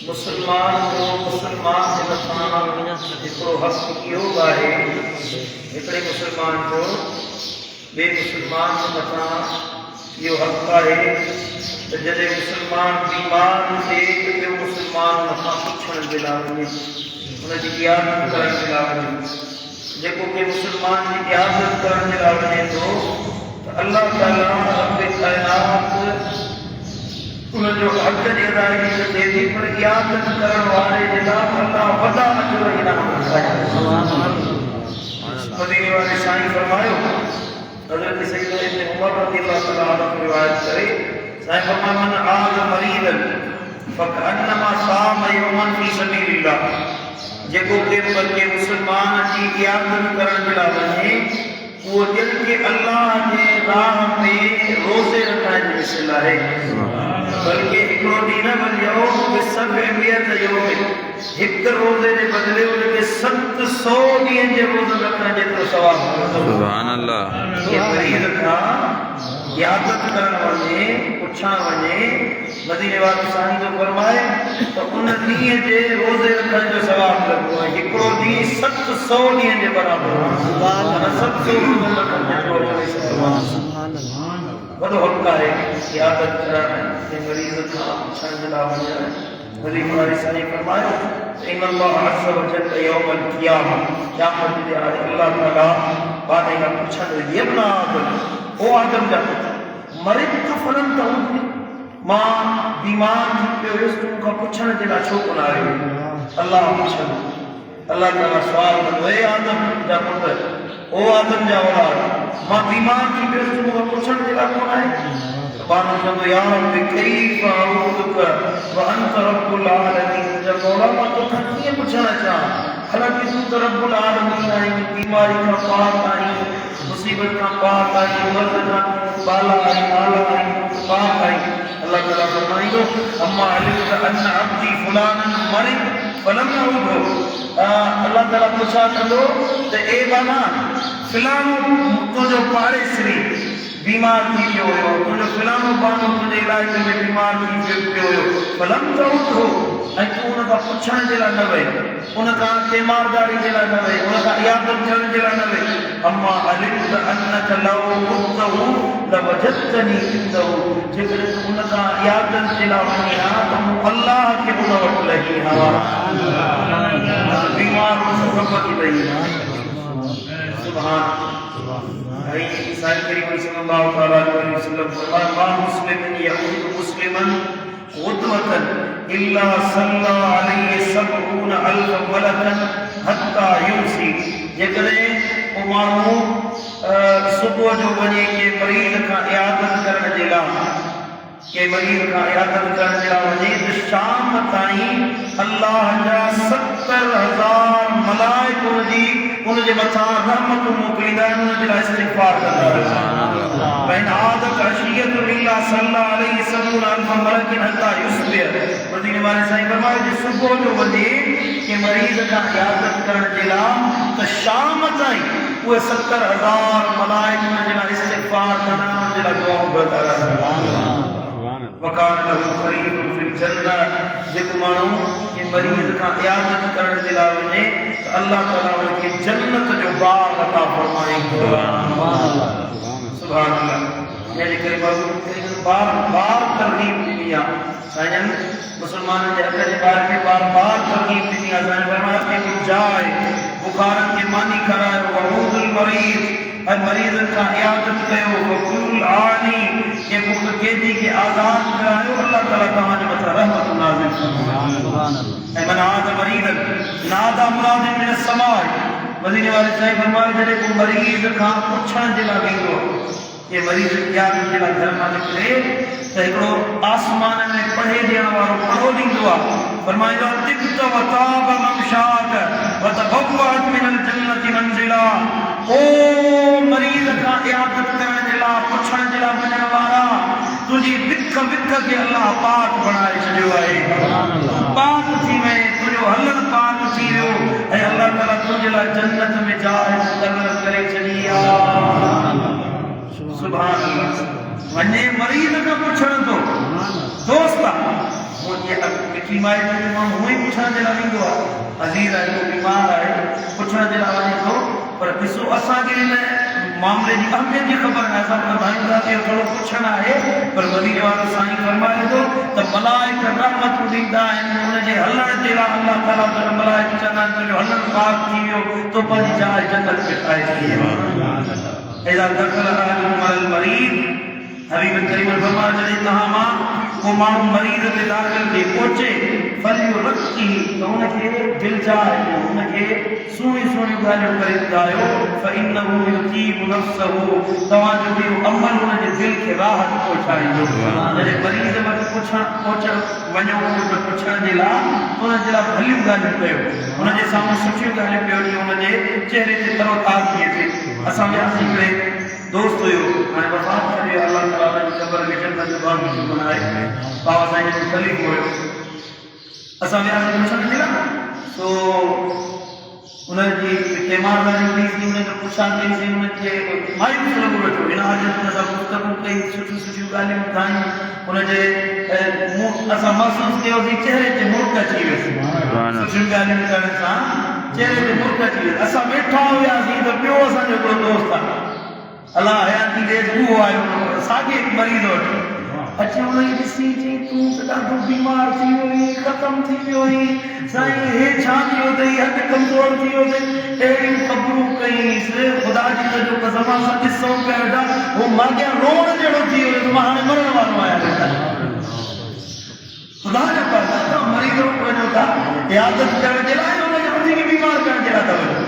मुसलमान को मुसलमान के बताना हिकिड़ो हक़ इहो आहे हिकिड़े मुसलमान जो ॿिए मुसलमान के मथां इहो हक़ आहे त जॾहिं मुसलमान बीमार थिए त ॿियो मुसलमान मथां पुछण जे लाइ वञे हुनजी इयादत करण जे लाइ वञे जेको के मुसलमान जी इयादत करण जे लाइ वञे थो त अल्लाह ताला रब कायनात उनजो हक़ जी अदायगी त थिए थी पर इयादत करण वारे जे लाइ अल्लाह वॾा अजर इनाम मदीने वाले साईं फरमायो हज़रत सैयदना इब्न उमर रज़ियल्लाहु तआला अन्हु रिवायत करे साईं फरमाया मन आज़ मरीदन फकअन्नमा साम यौमन फी सबीलिल्लाह जेको के मुसलमान जी इयादत करण जे लाइ वञे वो दिल के अल्लाह जे राह में रोज़े रखण जी मिसल आहे बल्कि हिकिड़ो ॾींहुं न वञो हिकु रोज़े जे बदिले उनखे 700 ॾींहनि जे रोज़े रखण जेतिरो सवाबु सुभान अल्लाह मरीज़ खां इयादत करण वञे पुछण वञे मदीने वाले साईं जो फरमाए त उन ॾींहं जे रोज़े रखण जो सवाबु लॻंदो आहे हिकिड़ो ॾींहुं 700 ॾींहनि जे बराबरि वॾो हक़ आहे इयादत करण ऐं मरीज़ खां पुछण जे लाइ वञण मदीने वाले साईं फरमायो इन अल्लाह अज़्ज़ व जल यौमल क़ियामह क़यामत जे ॾींहुं अल्लाह ताला बादे खां पुछंदो यब्ना आदम ओ आदम जा पुट मरीज़ फलन त मां बीमार थी पियो हुयुसि तूं खां पुछण जे लाइ छो कोन आयो अल्लाह पुछंदो अल्लाह ताला सवाल कंदो ए आदम जा पुट ओ आदम जा औलाद मां बीमार थी पियो तूं खां पुछण जे लाइ कोन आयो बानो चवंदो या रब कैफ़ अऊज़ुक व अंत रब्बुल आलमीन जब मौला मां तोखां कीअं पुछण अचां हालांकि तूं त रब्बुल आलमीन आहीं बीमारी खां पाक आहीं मुसीबत खां पाक आहीं मर्द खां बाला आहीं आला आहीं पाक आहीं अल्लाह ताला फरमाईंदो अम्मा अलिमत अन अब्दी फुलानन मरिद फलम अऊदो अल्लाह ताला पुछा कंदो त ए बाना फलानो तुंहिंजो पाड़ेसरी बीमार थी पियो हुयो तुंहिंजो फलानो बानो तुंहिंजे इलाइक़े में बीमार थी पियो हुयो फलम त उथो ऐं तूं हुन खां पुछण जे लाइ न वई हुन खां तीमारदारी जे लाइ न वई हुन खां इयादत करण जे लाइ न वई अम्मा अलिमत अन्नक लौ उतहु लवजदतनी इंदहु जेकॾहिं तूं हुन खां इयादत जे लाइ वञी हा त मूं अल्लाह खे हुन वटि लही हा बीमार ख़बर ॾेई सुभान साईं करीम सल्लल्लाहु अलैहि वसल्लम फरमाया मा मुस्लिमन यऊद मुस्लिमन गुदवतन इल्ला सल्ला अलैहि सबऊन अल्फ मलकन हत्ता यूसी जेकॾहिं को माण्हू सुबुह जो वञे के मरीज़ खां इयादत करण जे लाइ वञे त शाम ताईं अल्लाह जा 70,000 मलाइक उनजे मथां रहमतूं मोकिलींदा आहिनि उनजे लाइ इस्तिग़फ़ार कंदा आहिनि आदत अशियत लिल्लाह सल्लल्लाहु अलैहि वसल्लम अल्फ मलकिन हत्ता युस्बिह मदीने वाले साईं फरमायो जे सुबुह जो वञे के मरीज़ खां इयादत करण जे लाइ त शाम ताईं उहे 70,000 मलाइक उनजे लाइ इस्तिग़फ़ार कंदा आहिनि उनजे लाइ दुआऊं घुरंदा रहंदा वकान लहू क़रीबुन फिल जन्नह जेको माण्हू के मरीज़ खां इयादत करण जे लाइ वञे त अल्लाह ताला उनखे जन्नत जो बाग अता फरमाईंदो सुभान अल्लाह यानी करे बार बार तरगीब ॾिनी आहे साईं मुसलमाननि जे हक़ जे बारे में बार बार तरगीब ॾिनी आहे साईं फरमाया कि जाए बुखारनि खे मानी करायो वहूदुल मरीज़ ऐं मरीज़नि खां इयादत कयो वकुल आनी के मुख कैदी खे आज़ाद करायो अल्लाह ताला तव्हांजे मथां रहमत नाज़िल फरमाए ऐं मन आज़ मरीज़न नादा मुराद मिन समाए मदीने वाले साईं फरमायो जॾहिं को मरीज़ खां पुछण जे लाइ वेंदो के मरीज़ इयादत जे लाइ घर मां निकिरे त हिकिड़ो आसमान में पढ़े ॾियण वारो पढ़ो ॾींदो आहे फरमाईंदो आहे तिब्त व ताब ममशाक व तबव्वअत मिनल जन्नति मंज़िला ओ मरीज़ खां इयादत करण जे लाइ पुछण जे लाइ वञण वारा तुंहिंजी विख खे अल्लाह पाक बणाए छॾियो आहे पाक थी वए तुंहिंजो हलण पाक थी वियो ऐं अल्लाह ताला तुंहिंजे लाइ जन्नत में जाइ मुक़रर करे छॾी आहे सुभान अल्लाह वने मरीज का पूछण तो दोस्त मुझे मिठी माई जो मां हुई पूछण जे लाइ ईंदो आहे अज़ीज़ आहे को बीमार आहे पूछण जे लाइ वञे थो पर ॾिसो असांखे हिन मामले जी अहमियत जी ख़बर आहे असां ॿुधायूं था कि थोरो पुछणु आहे पर मरीज़ वारो साईं फरमाए थो त मलाइक रहमतूं ॾींदा आहिनि हुनजे हलण जे लाइ अल्लाह ताला पर मलाइक चवंदा आहिनि तुंहिंजो हलण पाक थी वियो तो पंहिंजी जाइ जन्नत में ठाहे थी इज़ा दख़ल अहदुकुम अल मरीज़ हबीब करीम फरमाया जॾहिं तव्हां मां को माण्हू मरीज़ ते दाख़िल थी पहुचे फलयुरक्की त हुनखे दिलजाए हुनखे सुहिणियूं सुहिणियूं ॻाल्हियूं करे ॿुधायो फइन्नहु युतीबु नफ़्सहु तव्हांजो इहो अमल हुनजे दिलि खे राहत पहुचाईंदो जॾहिं मरीज़ वटि वञो पुछण जे लाइ हुनजे लाइ भलियूं ॻाल्हियूं कयो हुनजे साम्हूं सुठियूं ॻाल्हियूं कयो ॾींहुं हुनजे चहिरे ते तरोताज़गी अचे असां वियासीं हिकिड़े दोस्त हुयो हाणे वफ़ात करे अल्लाह ताला जी क़बर खे जन्नत जो बाग़ बनाए बाबा साईं जो ख़लीफ़ हुयो असां वियासीं पुछण जे लाइ सो हुनजी तीमारदारी कई थी हुनखे पुछा कईसीं हुनखे मायूस लॻो वेठो हिन हालत में असां गुफ़्तगू कई सुठियूं सुठियूं ॻाल्हियूं ॿुधायूं हुनजे असां महसूसु कयोसीं चहिरे ते मुर्क अची वियुसि सुठियूं ॻाल्हियूं करण सां चहिरे ते मुर्क अची वियुसि असां वेठा हुआसीं त ॿियो असांजो हिकिड़ो दोस्त आहे अलाह हयाती ॾे उहो आयो साॻे मरीज़ वटि अची हुनखे ॾिसी चई तूं त ॾाढो बीमार थी वियो हुई ख़तमु थी वियो हुई साईं हे छा थियो अथई हथु कमज़ोर थी वियो अथई अहिड़ियूं ख़बरूं कईंसि ख़ुदा जी जो कसम सां ॾिसूं पिया वेठा उहो माॻियां रोअण जहिड़ो थी वियो मां हाणे मरण वारो आहियां वेठा ख़ुदा जा पासा मरीज़ वटि वञो था इयादत करण जे लाइ हुनखे वधीक बीमार करण जे लाइ था वञो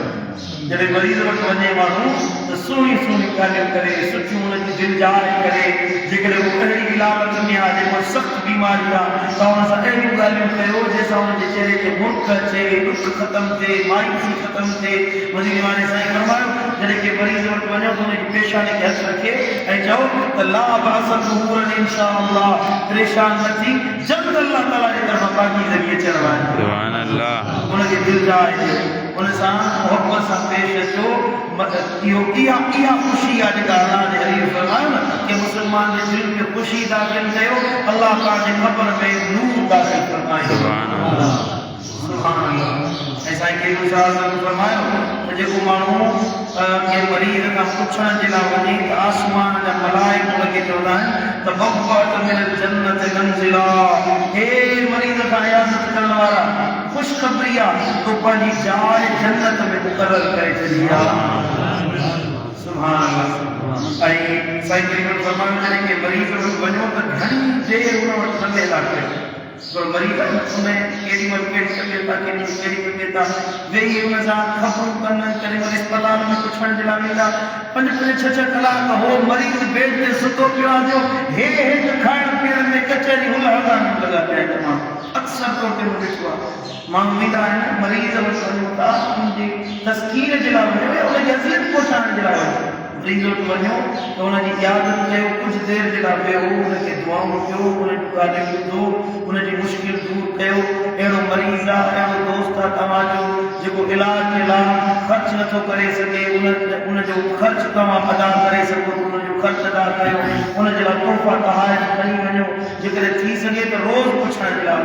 जॾहिं मरीज़ वटि वञे माण्हू त सुहिणियूं सुहिणियूं ॻाल्हियूं करे सुठियूं हुनजी दिलजाए करे जेकॾहिं उहो अहिड़ी इलाक़त में आहे जेको सख़्तु बीमारी आहे त हुन सां अहिड़ियूं ॻाल्हियूं कयो जंहिंसां हुनजे चहिरे ते मुर्क अचे ॾुख ख़तमु थिए मायूसी ख़तमु थिए मज़ीद वारे साईं फरमायो जॾहिं के मरीज़ वटि वञो त हुनजी पेशानी खे हथु रखे ऐं चओ त ला बास ज़हूरन इंशा अल्लाह परेशान न थी जल्द अल्लाह ताला जे तरफ़ां पाकीज़गी अचण वारी सुभान अल्लाह हुनखे दिलजाए उन सां मोहब्बत सां पेश अचो इहो इहा ख़ुशी आहे जेका अल्लाह जे हबीब फरमायो न कि मुस्लमान जे दिलि में ख़ुशी दाख़िल कयो अल्लाह ताला जे क़ब्र में नूर दाख़िल फरमाए सुभान अल्लाह सुभान अल्लाह ऐं साईं के फरमायो त जेको माण्हू के मरीज़ खां पुछण जे लाइ वञे त आसमान जा मलाइक हुनखे चवंदा आहिनि त मक़बत मिन जन्नत मंज़िला हे मरीज़ खां इयादत करण वारा ख़ुशख़बरी आहे तो पंहिंजी जाइ जन्नत में मुक़ररु करे छॾी आहे सुभान अल्लाह ऐं साईं करीम फरमायो जॾहिं के मरीज़ वटि वञो त घणी देरि हुन वटि न वेला कयो पर मरीज़ हुन केॾी महिल कहिड़ी तबियत आहे केॾी कहिड़ी तबियत आहे वेही हुन सां ख़बरूं कनि कॾहिं वरी अस्पताल में पुछण जे लाइ वेंदा 5-5 6 कलाक हो मरीज़ बेड ते सुतो पियो आहे जो हेठि खाइण पीअण में कचहरी हुन हज़ार लॻा पिया आहिनि माण्हू अक्सर तौर ते मूं ॾिठो आहे माण्हू वेंदा आहिनि मरीज़ वटि वञूं था उनजी तस्कीर जे लाइ वञो उनजी अज़ियत पहुचाइण जे लाइ वञो मरीज़ वटि वञो त हुनजी इयादत कयो कुझु देरि जे लाइ वेहो हुनखे दुआऊं कयो हुनजूं ॻाल्हियूं ॿुधो हुनजी मुश्किल दूर कयो अहिड़ो मरीज़ आहे अहिड़ो दोस्त आहे तव्हांजो जेको इलाज जे लाइ ख़र्च नथो करे सघे उनजो ख़र्च तव्हां अदा करे सघो उनजो ख़र्च अदा कयो हुनजे लाइ तोहफ़ा तहाइज खणी वञो जेकॾहिं थी सघे त रोज़ पुछण जे लाइ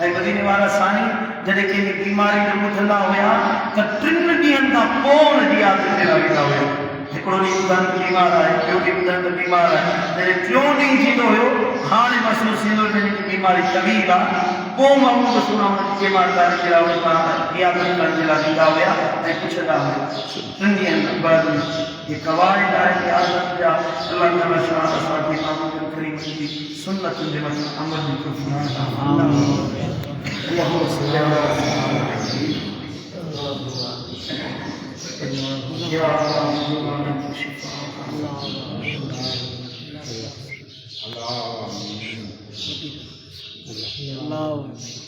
ऐं मदीने वारा साईं जॾहिं कंहिंजी बीमारी जो ॿुधंदा हुया त 3 ॾींहंनि खां पोइ हुनजी आदत ते वेंदा हुया हिकिड़ो ॾींहुं ॿुधनि बीमार आहे ॿियो ॾींहुं ॿुधनि त बीमार आहे जॾहिं 3 ॾींहुं थींदो हुयो हाणे महसूसु थींदो हुयो जंहिंजी बीमारी तवील आहे पोइ मां उहो सुना बीमारदारी जे लाइ इयादत करण जे लाइ ईंदा हुया ऐं पुछंदा हुया 3 ॾींहंनि बाद ये क़वाइद आहे इयादत जा अल्लाह ताला शाह असांखे महमूद करीम जी सुन्नतुनि जे मथां अमल जी तौफ़ीक़ अता फरमाए अल्लाहुम्मा सल्ली अला या अल्लाह